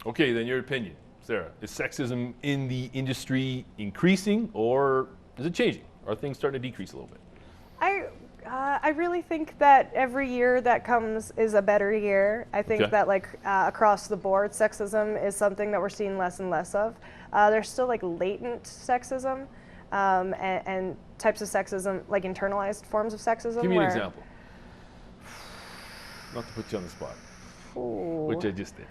Okay, then your opinion, Sarah. Is sexism in the industry increasing or is it changing? Are things starting to decrease a little bit? I really think that every year that comes is a better year. I think that across the board, sexism is something that we're seeing less and less of. There's still like latent sexism and types of sexism, like internalized forms of sexism. Give me an example. Not to put you on the spot, which I just did.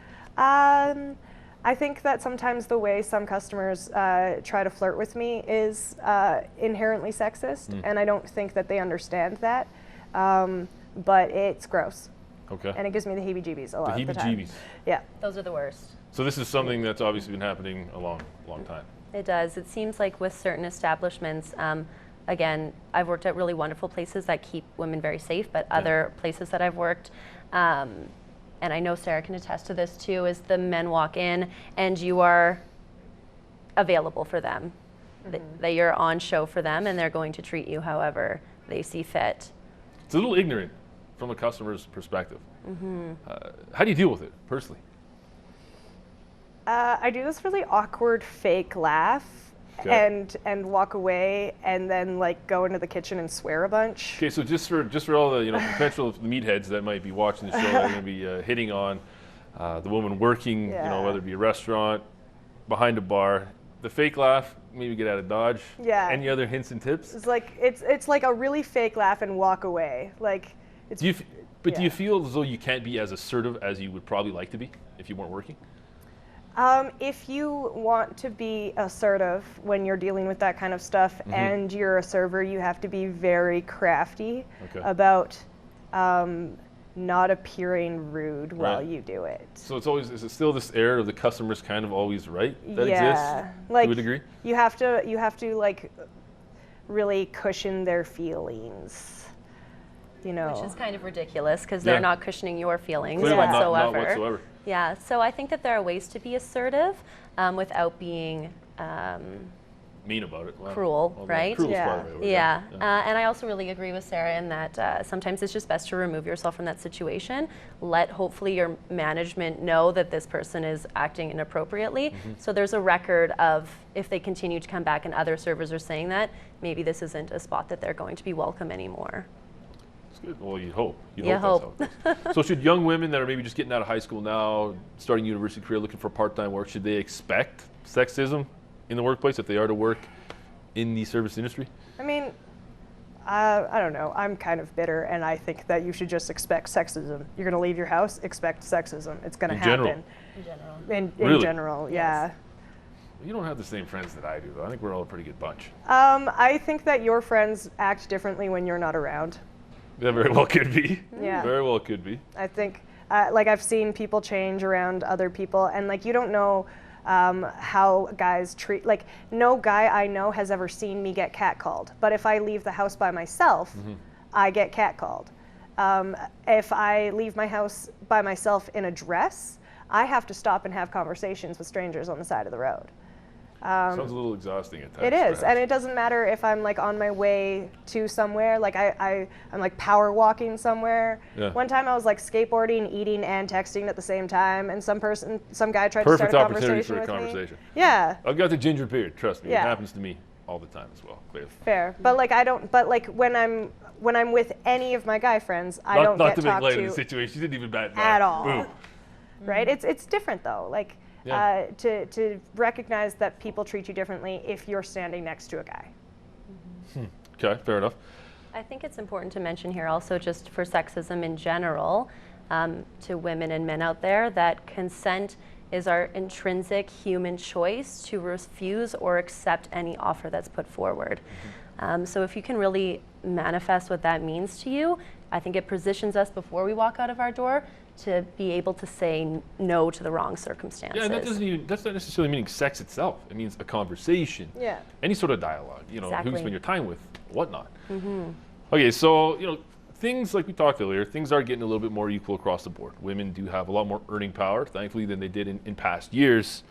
I think that sometimes the way some customers try to flirt with me is inherently sexist, and I don't think that they understand that. But it's gross. Okay. And it gives me the heebie-jeebies a lot of the time. Heebie-jeebies. Yeah. Those are the worst. So this is something that's obviously been happening a long time. It does. It seems like with certain establishments, again, I've worked at really wonderful places that keep women very safe, but other places that I've worked, and I know Sarah can attest to this too, is the men walk in and you are available for them. That you're on show for them and they're going to treat you however they see fit. It's a little ignorant from a customer's perspective. How do you deal with it personally? I do this really awkward fake laugh and walk away and then like go into the kitchen and swear a bunch. Okay, so just for all the potential meatheads that might be watching the show, that are going to be hitting on the woman working, whether it be a restaurant, behind a bar, the fake laugh, maybe get out of Dodge. Yeah. Any other hints and tips? It's like it's like a really fake laugh and walk away. Like it's. Do you feel as though you can't be as assertive as you would probably like to be if you weren't working? If you want to be assertive when you're dealing with that kind of stuff and you're a server, you have to be very crafty about not appearing rude while you do it. So is it still this air of the customer's kind of always right that exists to a degree? You have to like really cushion their feelings. Which is kind of ridiculous because they're not cushioning your feelings whatsoever. whatsoever. Not whatsoever. Yeah, so I think that there are ways to be assertive without being mean about it. Wow. Cruel, right? Cruel yeah. And I also really agree with Sarah in that sometimes it's just best to remove yourself from that situation. Let hopefully your management know that this person is acting inappropriately. So there's a record of if they continue to come back and other servers are saying that, maybe this isn't a spot that they're going to be welcome anymore. Good. Well, you hope. You hope. So should young women that are maybe just getting out of high school now, starting university career, looking for part-time work, should they expect sexism in the workplace if they are to work in the service industry? I mean, I don't know. I'm kind of bitter, and I think that you should just expect sexism. You're going to leave your house, expect sexism. It's going to happen. In general, yeah. You don't have the same friends that I do, though. I think we're all a pretty good bunch. I think that your friends act differently when you're not around. That very well could be. Yeah. Very well could be. I think, like I've seen people change around other people, and like you don't know how guys treat, like no guy I know has ever seen me get catcalled. But if I leave the house by myself, I get catcalled. If I leave my house by myself in a dress, I have to stop and have conversations with strangers on the side of the road. Sounds a little exhausting at times. It is, and it doesn't matter if I'm like on my way to somewhere, like I'm like power walking somewhere. Yeah. One time I was like skateboarding, eating, and texting at the same time, and some guy tried to start a conversation with me. Yeah. I've got the ginger beard, trust me. It happens to me all the time as well, clearly. Fair, but like but like when I'm with any of my guy friends, I don't get talked to. Not to make light of the situation, you didn't even bat an eye. At all. Boom. Right? It's different though. Like. Yeah. To recognize that people treat you differently if you're standing next to a guy. Okay, fair enough. I think it's important to mention here also just for sexism in general, to women and men out there, that consent is our intrinsic human choice to refuse or accept any offer that's put forward. So if you can really manifest what that means to you, I think it positions us before we walk out of our door to be able to say no to the wrong circumstances. Yeah, and that's not necessarily meaning sex itself. It means a conversation. Yeah. Any sort of dialogue, who you spend your time with, whatnot. Mm-hmm. Okay, so, things like we talked earlier, things are getting a little bit more equal across the board. Women do have a lot more earning power, thankfully, than they did in past years.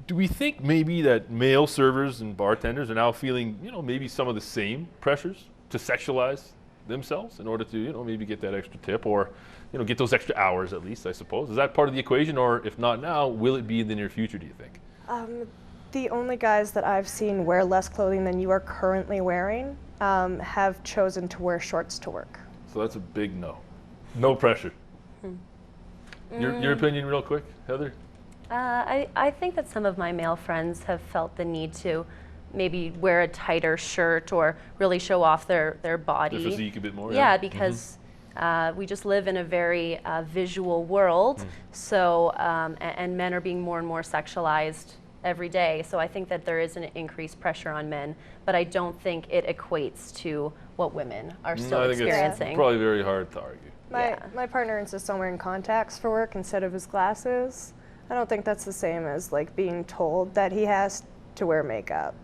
Do we think maybe that male servers and bartenders are now feeling, maybe some of the same pressures to sexualize themselves in order to, maybe get that extra tip or, get those extra hours at least, I suppose? Is that part of the equation, or if not now, will it be in the near future, do you think? The only guys that I've seen wear less clothing than you are currently wearing have chosen to wear shorts to work. So that's a big no. No pressure. Your opinion real quick, Heather? I think that some of my male friends have felt the need to maybe wear a tighter shirt or really show off their body. Their physique a bit more. Yeah, because we just live in a very visual world. So, and men are being more and more sexualized every day. So I think that there is an increased pressure on men, but I don't think it equates to what women are still I think experiencing. it's probably very hard to argue. My partner insists on wearing contacts for work instead of his glasses. I don't think that's the same as like being told that he has to wear makeup.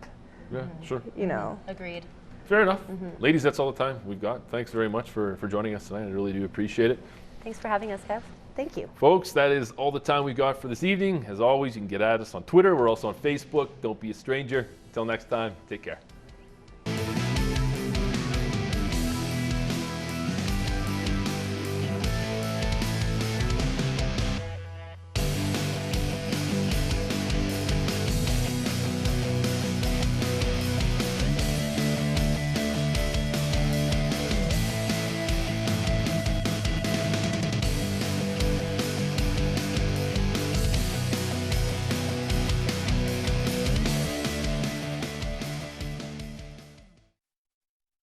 Yeah, sure. Agreed. Fair enough. Ladies, that's all the time we've got. Thanks very much for joining us tonight. I really do appreciate it. Thanks for having us, Kev. Thank you. Folks, that is all the time we got for this evening. As always, you can get at us on Twitter. We're also on Facebook. Don't be a stranger. Until next time, take care.